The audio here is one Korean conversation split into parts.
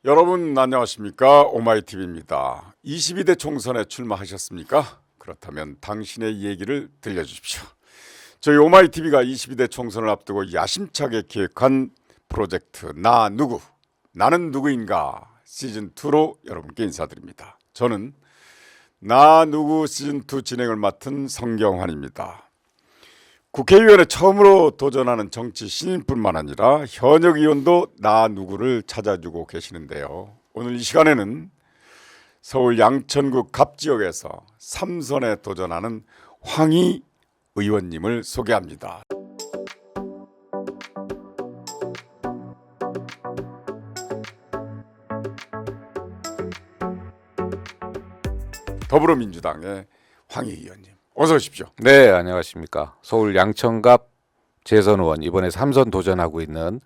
여러분 안녕하십니까? 오마이TV입니다. 22대 총선에 출마하셨습니까? 그렇다면 당신의 얘기를 들려주십시오. 저희 오마이TV가 22대 총선을 앞두고 야심차게 기획한 프로젝트 나 누구? 나는 누구인가? 시즌2로 여러분께 인사드립니다. 저는 나 누구 시즌2 진행을 맡은 성경환입니다. 국회의원에 처음으로 도전하는 정치 신인뿐만 아니라 현역 의원도 나 누구를 찾아주고 계시는데요. 오늘 이 시간에는 서울 양천구 갑지역에서 3선에 도전하는 황희 의원님을 소개합니다. 더불어민주당의 황희 의원님, 어서 오십시오. 네, 안녕하십니까. 서울 양천갑 재선 의원, 이번에 3선 도전하고 있는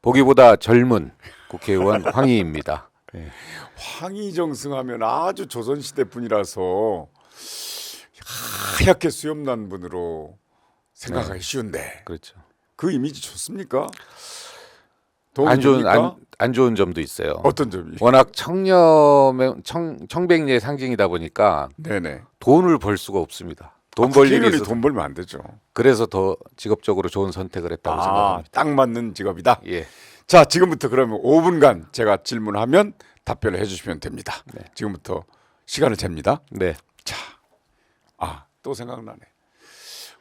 보기보다 젊은 국회의원 황희입니다. 네. 황희정승하면 아주 조선시대 분이라서 하얗게 수염난 분으로 생각하기 쉬운데 그렇죠. 그 이미지 좋습니까? 안 좋은 됩니까? 안 좋은 점도 있어요. 어떤 점이? 워낙 청백리의 상징이다 보니까 네네. 돈을 벌 수가 없습니다. 돈 벌 일이 국회의원이 있어서 돈 벌면 안 되죠. 그래서 더 직업적으로 좋은 선택을 했다고 생각합니다. 딱 맞는 직업이다. 예. 자, 지금부터 그러면 5분간 제가 질문하면 답변을 해주시면 됩니다. 네. 지금부터 시간을 잽니다. 네. 자, 또 생각나네.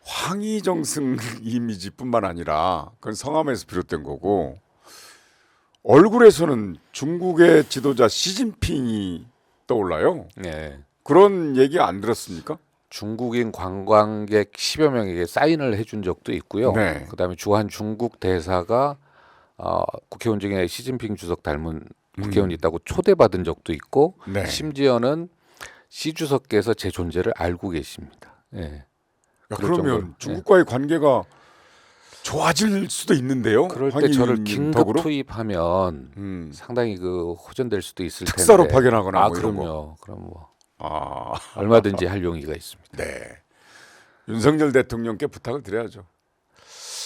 황희정승 이미지뿐만 아니라 그건 성함에서 비롯된 거고 얼굴에서는 중국의 지도자 시진핑이 떠올라요. 네. 그런 얘기 안 들었습니까? 중국인 관광객 10여 명에게 사인을 해준 적도 있고요. 네. 그다음에 주한 중국 대사가 국회의원 중에 시진핑 주석 닮은 국회의원이 있다고 초대받은 적도 있고, 네. 심지어는 시 주석께서 제 존재를 알고 계십니다. 예. 그럴 그러면 정도로, 중국과의 관계가 좋아질 수도 있는데요. 그럴 때 황희 저를 의원님 긴급 덕으로? 투입하면 상당히 그 호전될 수도 있을 텐데. 특사로 파견하거나 뭐 이런 그럼요. 그럼 뭐 아, 얼마든지 할 용의가 있습니다. 네. 윤석열 대통령께 부탁을 드려야죠.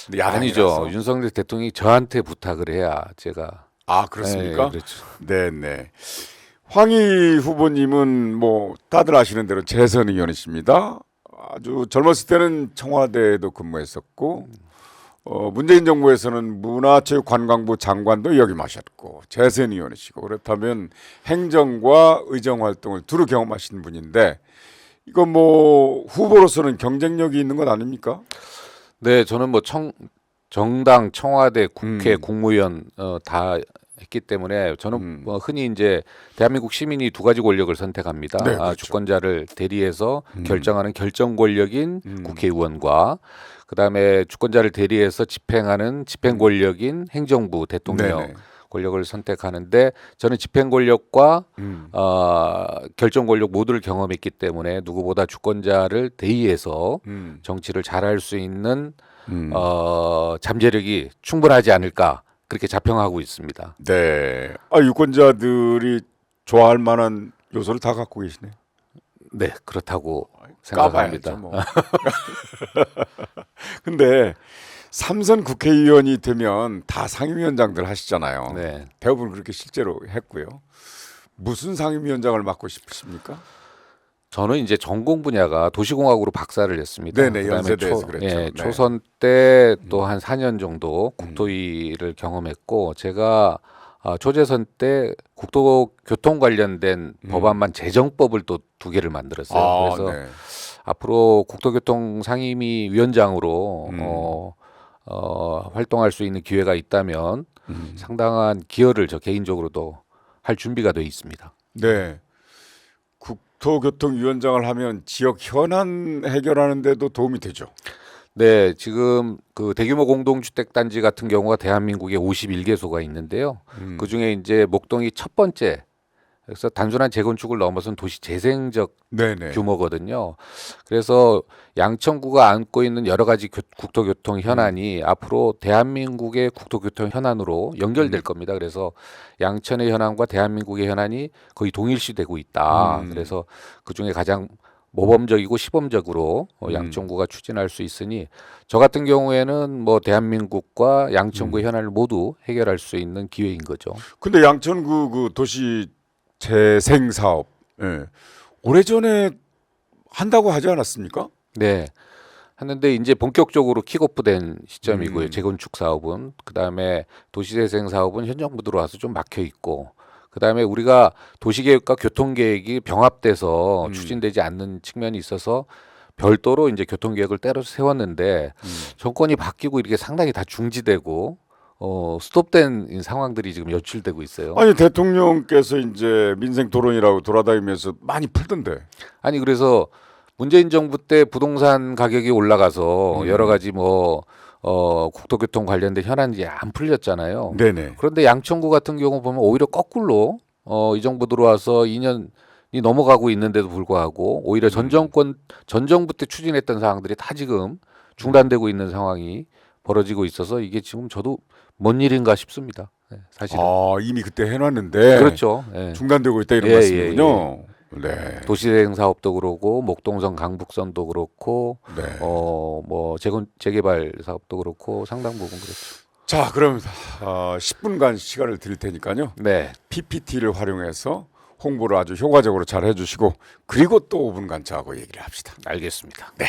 근데 아니죠. 야당이라서. 윤석열 대통령이 저한테 부탁을 해야 제가. 그렇습니까? 네, 그렇죠. 네네. 황희 후보님은 뭐 다들 아시는 대로 재선 의원이십니다. 아주 젊었을 때는 청와대에도 근무했었고 문재인 정부에서는 문화체육관광부 장관도 역임하셨고 재선 의원이시고 그렇다면 행정과 의정 활동을 두루 경험하신 분인데 이거 뭐 후보로서는 경쟁력이 있는 것 아닙니까? 네, 저는 뭐 정당, 청와대, 국회, 국무위원 다 했기 때문에 저는 뭐 흔히 이제 대한민국 시민이 두 가지 권력을 선택합니다. 네, 그렇죠. 주권자를 대리해서 결정하는 결정 권력인 국회의원과 그다음에 주권자를 대리해서 집행하는 집행 권력인 행정부 대통령 네네. 권력을 선택하는데 저는 집행 권력과 결정 권력 모두를 경험했기 때문에 누구보다 주권자를 대의해서 정치를 잘할 수 있는 잠재력이 충분하지 않을까 그렇게 자평하고 있습니다. 네. 유권자들이 좋아할 만한 요소를 다 갖고 계시네. 네, 그렇다고 생각합니다. 까봐야죠, 뭐. 근데 3선 국회의원이 되면 다 상임위원장들 하시잖아요. 네. 대부분 그렇게 실제로 했고요. 무슨 상임위원장을 맡고 싶으십니까? 저는 이제 전공 분야가 도시공학으로 박사를 했습니다. 네네, 그다음에 연세대에서 그랬죠. 네. 초선 때 또 한 4년 정도 국토위를 경험했고 제가 초재선 때 국토교통 관련된 법안만 재정법을 또 2개를 만들었어요. 그래서 네. 앞으로 국토교통 상임위 위원장으로 활동할 수 있는 기회가 있다면 상당한 기여를 저 개인적으로도 할 준비가 돼 있습니다. 네. 국토교통위원장을 하면 지역 현안 해결하는 데도 도움이 되죠. 네, 지금 그 대규모 공동주택 단지 같은 경우가 대한민국에 51개소가 있는데요. 그 중에 이제 목동이 첫 번째. 그래서 단순한 재건축을 넘어선 도시 재생적 네네. 규모거든요. 그래서 양천구가 안고 있는 여러 가지 국토교통 현안이 앞으로 대한민국의 국토교통 현안으로 연결될 겁니다. 그래서 양천의 현안과 대한민국의 현안이 거의 동일시되고 있다. 그래서 그 중에 가장 모범적이고 시범적으로 양천구가 추진할 수 있으니 저 같은 경우에는 뭐 대한민국과 양천구의 현안을 모두 해결할 수 있는 기회인 거죠. 근데 양천구 그 도시 재생 사업, 예. 오래전에 한다고 하지 않았습니까? 네. 하는데 이제 본격적으로 킥오프된 시점이고요. 재건축 사업은 그다음에 도시재생 사업은 현 정부 들어와서 좀 막혀 있고 그다음에 우리가 도시계획과 교통계획이 병합돼서 추진되지 않는 측면이 있어서 별도로 이제 교통계획을 따로 세웠는데 정권이 바뀌고 이렇게 상당히 다 중지되고 스톱된 상황들이 지금 연출되고 있어요. 아니 대통령께서 이제 민생 토론이라고 돌아다니면서 많이 풀던데. 아니 그래서 문재인 정부 때 부동산 가격이 올라가서 여러 가지 뭐 국토교통 관련된 현안이 안 풀렸잖아요. 네네. 그런데 양천구 같은 경우 보면 오히려 거꾸로 이 정부 들어와서 2년이 넘어가고 있는데도 불구하고 오히려 전 정부 때 추진했던 사항들이 다 지금 중단되고 있는 상황이 벌어지고 있어서 이게 지금 저도 뭔 일인가 싶습니다. 네, 사실은. 아 이미 그때 해놨는데 그렇죠. 예. 중단되고 있다 이런 예, 말씀이군요. 네. 도시재생 사업도 그렇고 목동선 강북선도 그렇고 네. 뭐 재개발 사업도 그렇고 상당 부분 그렇죠. 자 그럼 10분간 시간을 드릴 테니까요. 네. PPT를 활용해서 홍보를 아주 효과적으로 잘 해주시고 그리고 또 5분간 저하고 얘기를 합시다. 알겠습니다. 네.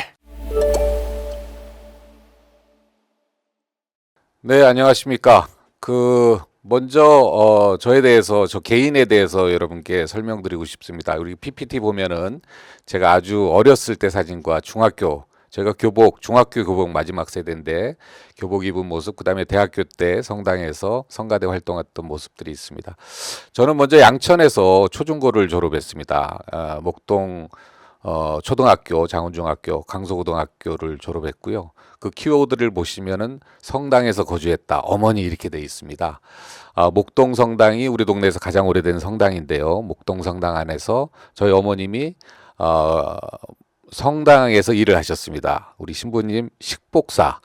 네, 안녕하십니까. 먼저 저에 대해서 저 개인에 대해서 여러분께 설명드리고 싶습니다. 우리 PPT 보면은 제가 아주 어렸을 때 사진과 제가 중학교 교복 마지막 세대인데 교복 입은 모습, 그다음에 대학교 때 성당에서 성가대 활동했던 모습들이 있습니다. 저는 먼저 양천에서 초중고를 졸업했습니다. 목동 초등학교, 장훈중학교, 강서고등학교를 졸업했고요. 그 키워드를 보시면은 성당에서 거주했다. 어머니 이렇게 돼 있습니다. 목동 성당이 우리 동네에서 가장 오래된 성당인데요. 목동 성당 안에서 저희 어머님이 성당에서 일을 하셨습니다. 우리 신부님 식복사.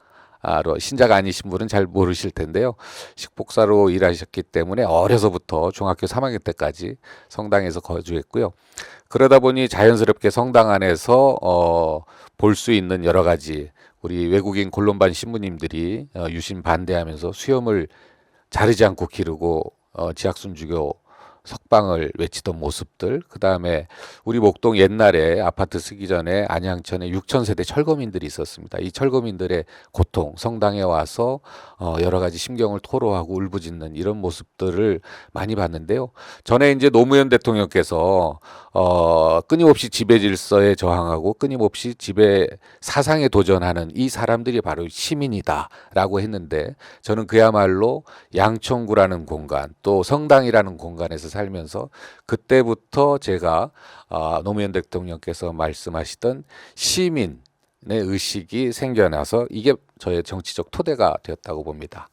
신자가 아니신 분은 잘 모르실 텐데요. 식복사로 일하셨기 때문에 어려서부터 중학교 3학년 때까지 성당에서 거주했고요. 그러다 보니 자연스럽게 성당 안에서 볼 수 있는 여러 가지 우리 외국인 골론반 신부님들이 유신 반대하면서 수염을 자르지 않고 기르고 지학순주교 석방을 외치던 모습들, 그 다음에 우리 목동 옛날에 아파트 쓰기 전에 안양천에 6,000세대 철거민들이 있었습니다. 이 철거민들의 고통, 성당에 와서 여러 가지 심경을 토로하고 울부짖는 이런 모습들을 많이 봤는데요. 전에 이제 노무현 대통령께서 끊임없이 지배 질서에 저항하고 끊임없이 지배 사상에 도전하는 이 사람들이 바로 시민이다라고 했는데 저는 그야말로 양천구라는 공간 또 성당이라는 공간에서 살면서 그때부터 제가 노무현 대통령께서 말씀하시던 시민의 의식이 생겨나서 이게 저의 정치적 토대가 되었다고 봅니다.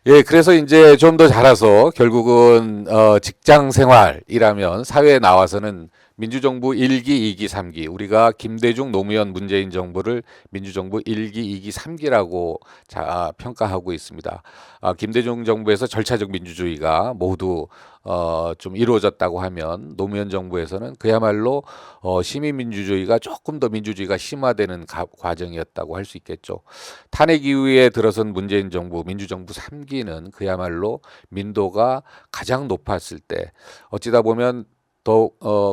예, 그래서 이제 좀 더 자라서 결국은 직장 생활이라면 사회에 나와서는 민주정부 1기, 2기, 3기 우리가 김대중, 노무현, 문재인 정부를 민주정부 1기, 2기, 3기라고 평가하고 있습니다. 김대중 정부에서 절차적 민주주의가 모두 좀 이루어졌다고 하면 노무현 정부에서는 그야말로 시민민주주의가 조금 더 민주주의가 심화되는 과정이었다고 할 수 있겠죠. 탄핵 이후에 들어선 문재인 정부, 민주정부 3기는 그야말로 민도가 가장 높았을 때 어찌다 보면 더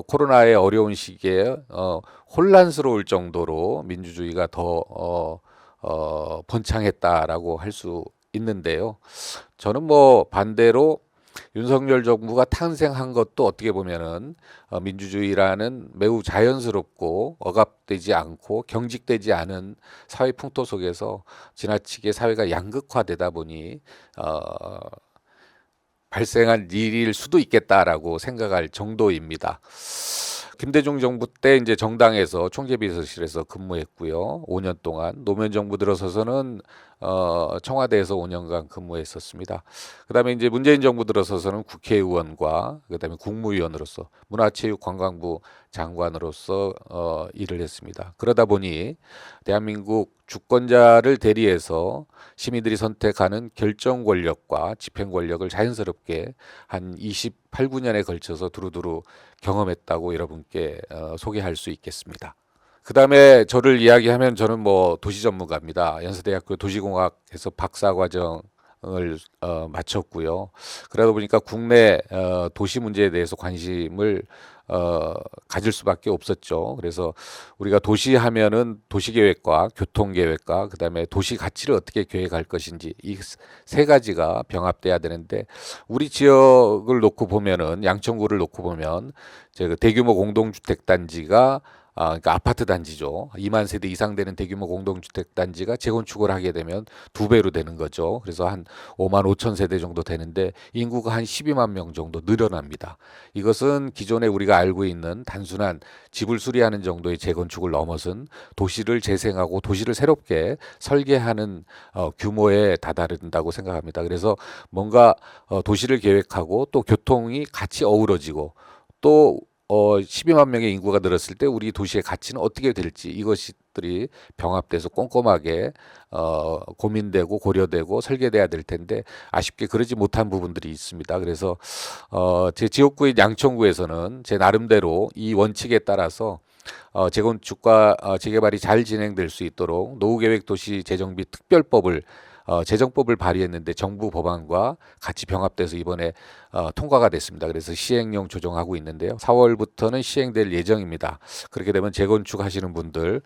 코로나의 어려운 시기에 혼란스러울 정도로 민주주의가 더 번창했다라고 할 수 있는데요. 저는 뭐 반대로 윤석열 정부가 탄생한 것도 어떻게 보면은 민주주의라는 매우 자연스럽고 억압되지 않고 경직되지 않은 사회 풍토 속에서 지나치게 사회가 양극화되다 보니 발생한 일일 수도 있겠다라고 생각할 정도입니다. 김대중 정부 때 이제 정당에서 총재비서실에서 근무했고요. 5년 동안 노무현 정부 들어서서는 청와대에서 5년간 근무했었습니다. 그다음에 이제 문재인 정부 들어서서는 국회의원과 그다음에 국무위원으로서 문화체육관광부 장관으로서 일을 했습니다. 그러다 보니 대한민국 주권자를 대리해서 시민들이 선택하는 결정 권력과 집행 권력을 자연스럽게 한 28, 9년에 걸쳐서 두루두루 경험했다고 여러분께 소개할 수 있겠습니다. 그다음에 저를 이야기하면 저는 뭐 도시 전문가입니다. 연세대학교 도시공학에서 박사 과정을 마쳤고요. 그러다 보니까 국내 도시 문제에 대해서 관심을 가질 수밖에 없었죠. 그래서 우리가 도시 하면은 도시 계획과 교통 계획과 그다음에 도시 가치를 어떻게 계획할 것인지 이 세 가지가 병합돼야 되는데 우리 지역을 놓고 보면은 양천구를 놓고 보면 제가 대규모 공동주택 단지가 그러니까 아파트 단지죠. 2만 세대 이상 되는 대규모 공동주택 단지가 재건축을 하게 되면 2배로 되는 거죠. 그래서 한 5만 5천 세대 정도 되는데 인구가 한 12만 명 정도 늘어납니다. 이것은 기존에 우리가 알고 있는 단순한 집을 수리하는 정도의 재건축을 넘어선 도시를 재생하고 도시를 새롭게 설계하는 규모에 다다른다고 생각합니다. 그래서 뭔가 도시를 계획하고 또 교통이 같이 어우러지고 또 12만 명의 인구가 늘었을 때 우리 도시의 가치는 어떻게 될지 이것들이 병합돼서 꼼꼼하게 고민되고 고려되고 설계돼야 될 텐데 아쉽게 그러지 못한 부분들이 있습니다. 그래서 제 지역구인 양천구에서는 제 나름대로 이 원칙에 따라서 재건축과 재개발이 잘 진행될 수 있도록 노후계획도시 재정비 특별법을 재정법을 발의했는데 정부 법안과 같이 병합돼서 이번에 통과가 됐습니다. 그래서 시행령 조정하고 있는데요. 4월부터는 시행될 예정입니다. 그렇게 되면 재건축 하시는 분들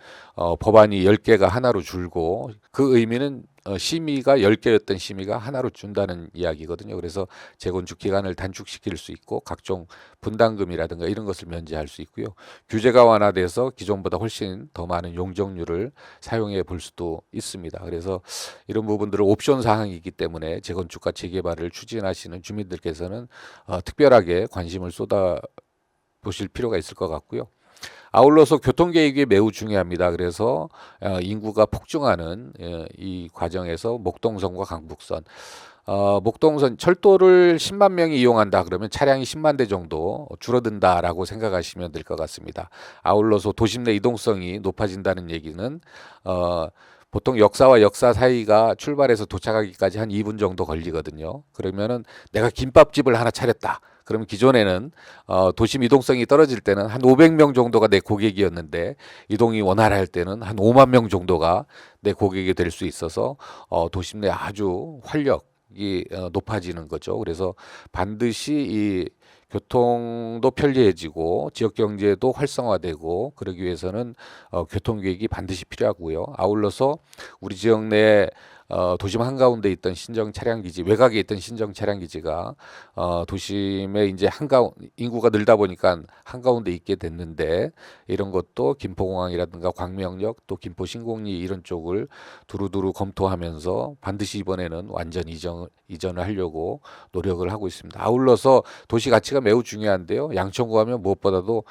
법안이 10개가 하나로 줄고 그 의미는 심의가 10개였던 심의가 하나로 준다는 이야기거든요. 그래서 재건축 기간을 단축시킬 수 있고 각종 분담금이라든가 이런 것을 면제할 수 있고요. 규제가 완화돼서 기존보다 훨씬 더 많은 용적률을 사용해 볼 수도 있습니다. 그래서 이런 부분들은 옵션 사항이기 때문에 재건축과 재개발을 추진하시는 주민들께서는 특별하게 관심을 쏟아 보실 필요가 있을 것 같고요. 아울러서 교통계획이 매우 중요합니다. 그래서 인구가 폭증하는 이 과정에서 목동선과 강북선, 목동선 철도를 10만 명이 이용한다 그러면 차량이 10만 대 정도 줄어든다라고 생각하시면 될 것 같습니다. 아울러서 도심 내 이동성이 높아진다는 얘기는 보통 역사와 역사 사이가 출발해서 도착하기까지 한 2분 정도 걸리거든요. 그러면은 내가 김밥집을 하나 차렸다. 그러면 기존에는 도심 이동성이 떨어질 때는 한 500명 정도가 내 고객이었는데 이동이 원활할 때는 한 5만 명 정도가 내 고객이 될 수 있어서 도심 내 아주 활력이 높아지는 거죠. 그래서 반드시 이 교통도 편리해지고 지역 경제도 활성화되고 그러기 위해서는 교통계획이 반드시 필요하고요. 아울러서 우리 지역 내 도심 한가운데 있던 신정 차량 기지, 외곽에 있던 신정 차량 기지가 도심에 이제 인구가 늘다 보니까 한가운데 있게 됐는데 이런 것도 김포공항이라든가 광명역 또 김포 신공리 이런 쪽을 두루두루 검토하면서 반드시 이번에는 완전 이전을 하려고 노력을 하고 있습니다. 아울러서 도시 가치가 매우 중요한데요. 양천구 하면 무엇보다도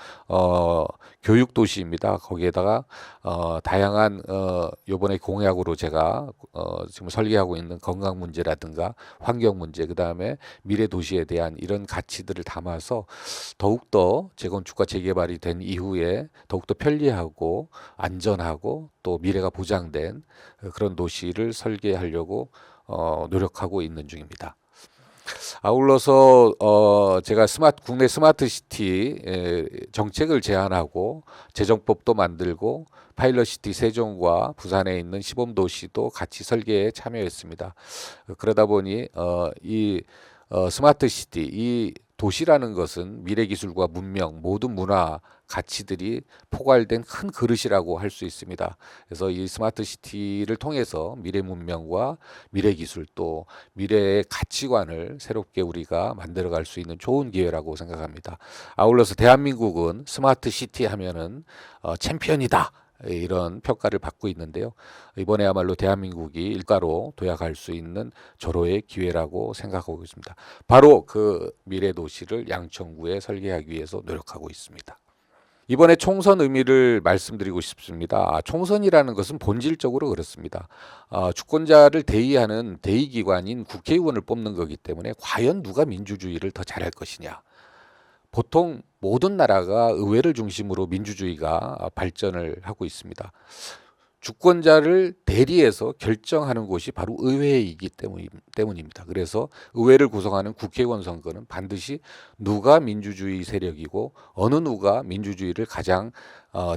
교육 도시입니다. 거기에다가 다양한 요번에 공약으로 제가 지금 설계하고 있는 건강 문제라든가 환경 문제 그다음에 미래 도시에 대한 이런 가치들을 담아서 더욱더 재건축과 재개발이 된 이후에 더욱더 편리하고 안전하고 또 미래가 보장된 그런 도시를 설계하려고 노력하고 있는 중입니다. 아울러서 제가 국내 스마트 시티 정책을 제안하고 재정법도 만들고 파일럿 시티 세종과 부산에 있는 시범 도시도 같이 설계에 참여했습니다. 그러다 보니 이 스마트 시티 이 도시라는 것은 미래 기술과 문명 모든 문화 가치들이 포괄된 큰 그릇이라고 할 수 있습니다. 그래서 이 스마트 시티를 통해서 미래 문명과 미래 기술 또 미래의 가치관을 새롭게 우리가 만들어갈 수 있는 좋은 기회라고 생각합니다. 아울러서 대한민국은 스마트 시티 하면은 챔피언이다. 이런 평가를 받고 있는데요. 이번에야말로 대한민국이 일가로 도약할 수 있는 절호의 기회라고 생각하고 있습니다. 바로 그 미래 도시를 양천구에 설계하기 위해서 노력하고 있습니다. 이번에 총선 의미를 말씀드리고 싶습니다. 총선이라는 것은 본질적으로 그렇습니다. 주권자를 대의하는 대의기관인 국회의원을 뽑는 거기 때문에 과연 누가 민주주의를 더 잘할 것이냐. 보통 모든 나라가 의회를 중심으로 민주주의가 발전을 하고 있습니다. 주권자를 대리해서 결정하는 곳이 바로 의회이기 때문입니다. 그래서 의회를 구성하는 국회의원 선거는 반드시 누가 민주주의 세력이고 어느 누가 민주주의를 가장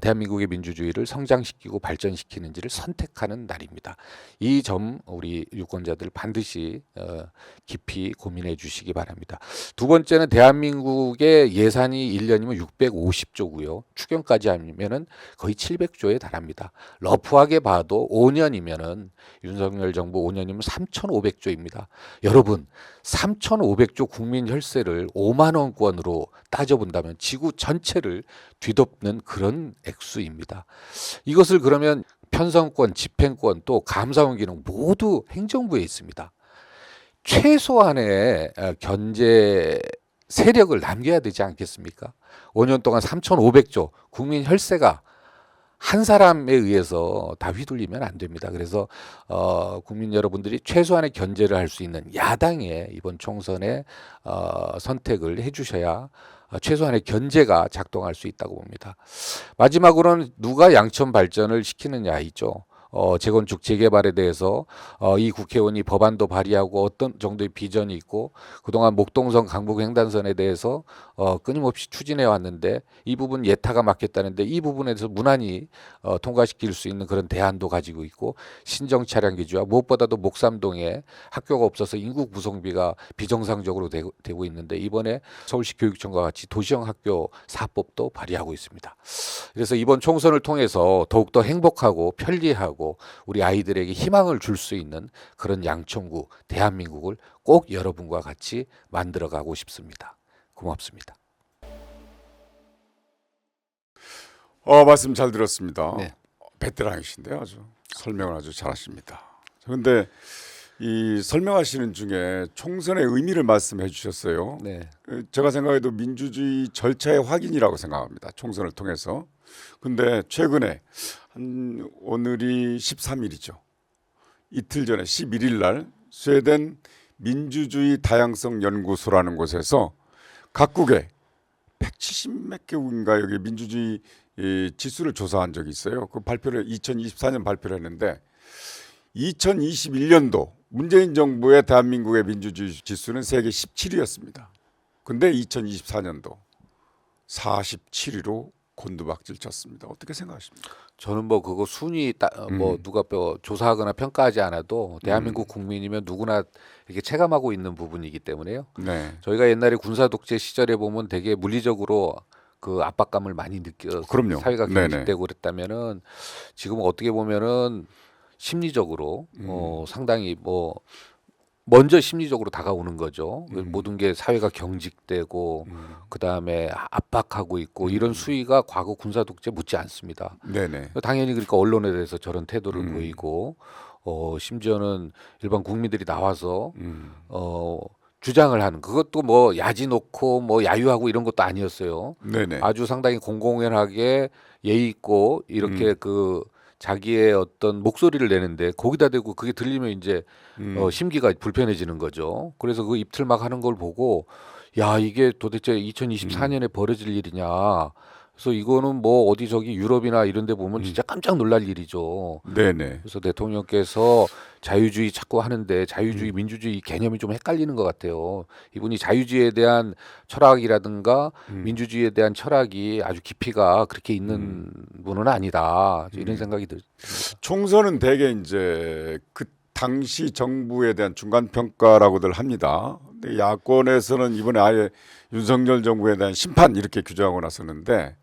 대한민국의 민주주의를 성장시키고 발전시키는지를 선택하는 날입니다. 이 점 우리 유권자들 반드시 깊이 고민해 주시기 바랍니다. 두 번째는 대한민국의 예산이 1년이면 650조고요. 추경까지 하면은 거의 700조에 달합니다. 러프하게 봐도 5년이면은 윤석열 정부 5년이면 3,500조입니다. 여러분, 3,500조 국민 혈세를 5만 원권으로 따져본다면 지구 전체를 뒤덮는 그런 액수입니다. 이것을 그러면 편성권, 집행권 또 감사원 기능 모두 행정부에 있습니다. 최소한의 견제 세력을 남겨야 되지 않겠습니까? 5년 동안 3,500조 국민 혈세가 한 사람에 의해서 다 휘둘리면 안 됩니다. 그래서 국민 여러분들이 최소한의 견제를 할 수 있는 야당의 이번 총선에 선택을 해주셔야 최소한의 견제가 작동할 수 있다고 봅니다. 마지막으로는 누가 양천 발전을 시키느냐이죠. 재건축 재개발에 대해서 이 국회의원이 법안도 발의하고 어떤 정도의 비전이 있고 그동안 목동선 강북횡단선에 대해서 끊임없이 추진해 왔는데 이 부분 예타가 막혔다는데 이 부분에 대해서 무난히 통과시킬 수 있는 그런 대안도 가지고 있고 신정 차량 기지와 무엇보다도 목삼동에 학교가 없어서 인구 구성비가 비정상적으로 되고 있는데 이번에 서울시 교육청과 같이 도시형 학교 4법도 발의하고 있습니다. 그래서 이번 총선을 통해서 더욱더 행복하고 편리하고 우리 아이들에게 희망을 줄 수 있는 그런 양천구 대한민국을 꼭 여러분과 같이 만들어가고 싶습니다. 고맙습니다. 말씀 잘 들었습니다. 네. 베테랑이신데요, 아주 설명을 아주 잘하십니다. 그런데 이 설명하시는 중에 총선의 의미를 말씀해 주셨어요. 네. 제가 생각해도 민주주의 절차의 확인이라고 생각합니다. 총선을 통해서. 근데 최근에 오늘이 13일이죠. 이틀 전에 11일 날 스웨덴 민주주의 다양성 연구소라는 곳에서 각국의 170몇 개국인가 여기 민주주의 지수를 조사한 적이 있어요. 그 발표를 2024년 발표를 했는데 2021년도 문재인 정부의 대한민국의 민주주의 지수는 세계 17위였습니다. 근데 2024년도 47위로 곤두박질 쳤습니다. 어떻게 생각하십니까? 저는 뭐 그거 순위 뭐 누가 조사하거나 평가하지 않아도 대한민국 국민이면 누구나 이렇게 체감하고 있는 부분이기 때문에요. 네. 저희가 옛날에 군사 독재 시절에 보면 되게 물리적으로 그 압박감을 많이 느껴 그럼요. 사회가 네네. 경직되고 그랬다면은 지금 어떻게 보면은 심리적으로 상당히 뭐 먼저 심리적으로 다가오는 거죠. 모든 게 사회가 경직되고 그다음에 압박하고 있고 이런 수위가 과거 군사 독재 묻지 않습니다. 네네. 당연히 그러니까 언론에 대해서 저런 태도를 보이고 심지어는 일반 국민들이 나와서 주장을 하는 그것도 뭐 야지 놓고 뭐 야유하고 이런 것도 아니었어요. 네네. 아주 상당히 공공연하게 예의 있고 이렇게 그 자기의 어떤 목소리를 내는데 거기다 대고 그게 들리면 이제 심기가 불편해지는 거죠. 그래서 그 입틀막 하는 걸 보고 야 이게 도대체 2024년에 벌어질 일이냐. 그래서 이거는 뭐 어디 저기 유럽이나 이런 데 보면 진짜 깜짝 놀랄 일이죠. 네네. 그래서 대통령께서 자유주의 자꾸 하는데 자유주의 민주주의 개념이 좀 헷갈리는 것 같아요. 이분이 자유주의에 대한 철학이라든가 민주주의에 대한 철학이 아주 깊이가 그렇게 있는 분은 아니다. 이런 생각이 듭니다. 총선은 대개 이제 그 당시 정부에 대한 중간 평가라고들 합니다. 근데 야권에서는 이번에 아예 윤석열 정부에 대한 심판 이렇게 규정하고 나섰는데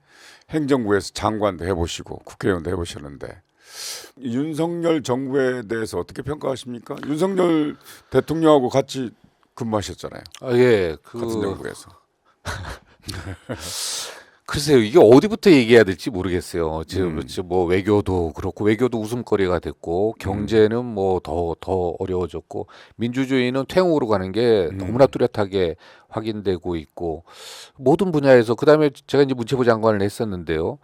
행정부에서 장관도 해보시고 국회의원도 해보셨는데 윤석열 정부에 대해서 어떻게 평가하십니까? 윤석열 대통령하고 같이 근무하셨잖아요. 예, 같은 정부에서. 글쎄요, 이게 어디부터 얘기해야 될지 모르겠어요. 지금 뭐 외교도 그렇고 외교도 웃음거리가 됐고 경제는 뭐 더 어려워졌고 민주주의는 퇴행으로 가는 게 너무나 뚜렷하게 확인되고 있고 모든 분야에서 그다음에 제가 이제 문체부 장관을 했었는데요.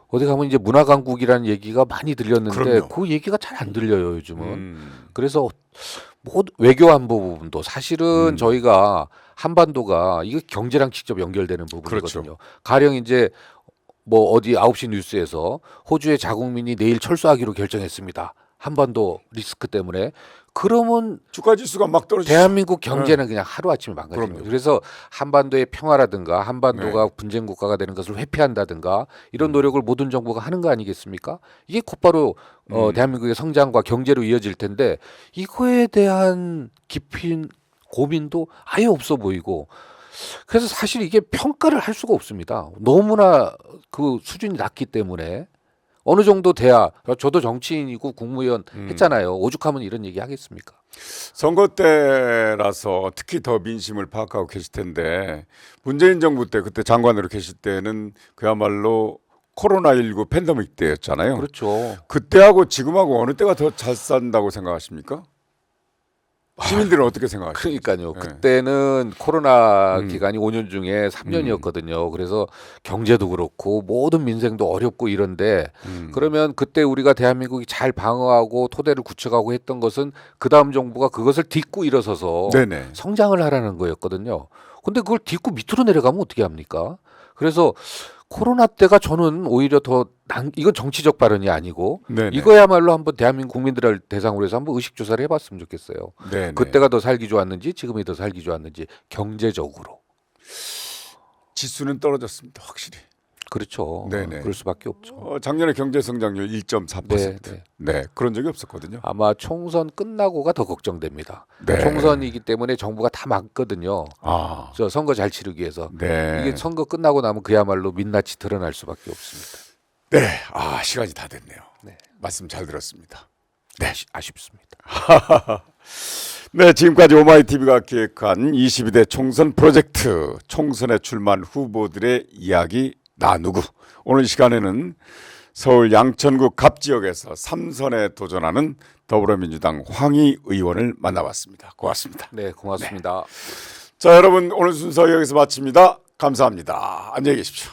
어디 가면 이제 문화 강국이라는 얘기가 많이 들렸는데 그럼요. 그 얘기가 잘 안 들려요, 요즘은. 그래서 뭐 외교 안보 부분도 사실은 저희가 한반도가 이게 경제랑 직접 연결되는 부분이거든요. 그렇죠. 가령 이제 뭐 어디 9시 뉴스에서 호주의 자국민이 내일 철수하기로 결정했습니다. 한반도 리스크 때문에. 그러면 주가 지수가 막 떨어지죠. 대한민국 경제는 그냥 하루아침에 망가지는 그럼요. 거예요. 그래서 한반도의 평화라든가 한반도가 분쟁 국가가 되는 것을 회피한다든가 이런 노력을 모든 정부가 하는 거 아니겠습니까? 이게 곧바로 대한민국의 성장과 경제로 이어질 텐데 이거에 대한 깊은 고민도 아예 없어 보이고 그래서 사실 이게 평가를 할 수가 없습니다. 너무나 그 수준이 낮기 때문에 어느 정도 돼야 저도 정치인이고 국무위원 했잖아요. 오죽하면 이런 얘기 하겠습니까? 선거 때라서 특히 더 민심을 파악하고 계실 텐데 문재인 정부 때 그때 장관으로 계실 때는 그야말로 코로나19 팬데믹 때였잖아요. 그렇죠. 그때하고 지금하고 어느 때가 더 잘 산다고 생각하십니까? 시민들은 어떻게 생각하십니까? 그러니까요. 네. 그때는 코로나 기간이 5년 중에 3년이었거든요. 그래서 경제도 그렇고 모든 민생도 어렵고 이런데 그러면 그때 우리가 대한민국이 잘 방어하고 토대를 구축하고 했던 것은 그 다음 정부가 그것을 딛고 일어서서 네네. 성장을 하라는 거였거든요. 근데 그걸 딛고 밑으로 내려가면 어떻게 합니까? 그래서 코로나 때가 저는 오히려 이건 정치적 발언이 아니고 네네. 이거야말로 한번 대한민국 국민들을 대상으로 해서 한번 의식 조사를 해봤으면 좋겠어요. 네네. 그때가 더 살기 좋았는지 지금이 더 살기 좋았는지 경제적으로. 지수는 떨어졌습니다. 확실히. 그렇죠. 네네. 그럴 수밖에 없죠. 작년에 경제 성장률 1.4%. 네, 네. 네, 그런 적이 없었거든요. 아마 총선 끝나고가 더 걱정됩니다. 네. 총선이기 때문에 정부가 다 막거든요. 아, 저 선거 잘 치르기 위해서. 네. 이게 선거 끝나고 나면 그야말로 민낯이 드러날 수밖에 없습니다. 네, 시간이 다 됐네요. 네. 말씀 잘 들었습니다. 네. 아쉽습니다. 네, 지금까지 오마이TV가 기획한 22대 총선 프로젝트 총선에 출마한 후보들의 이야기 나누고 오늘 시간에는 서울 양천구 갑지역에서 3선에 도전하는 더불어민주당 황희 의원을 만나봤습니다. 고맙습니다. 네, 고맙습니다. 자, 여러분 오늘 순서 여기서 마칩니다. 감사합니다. 안녕히 계십시오.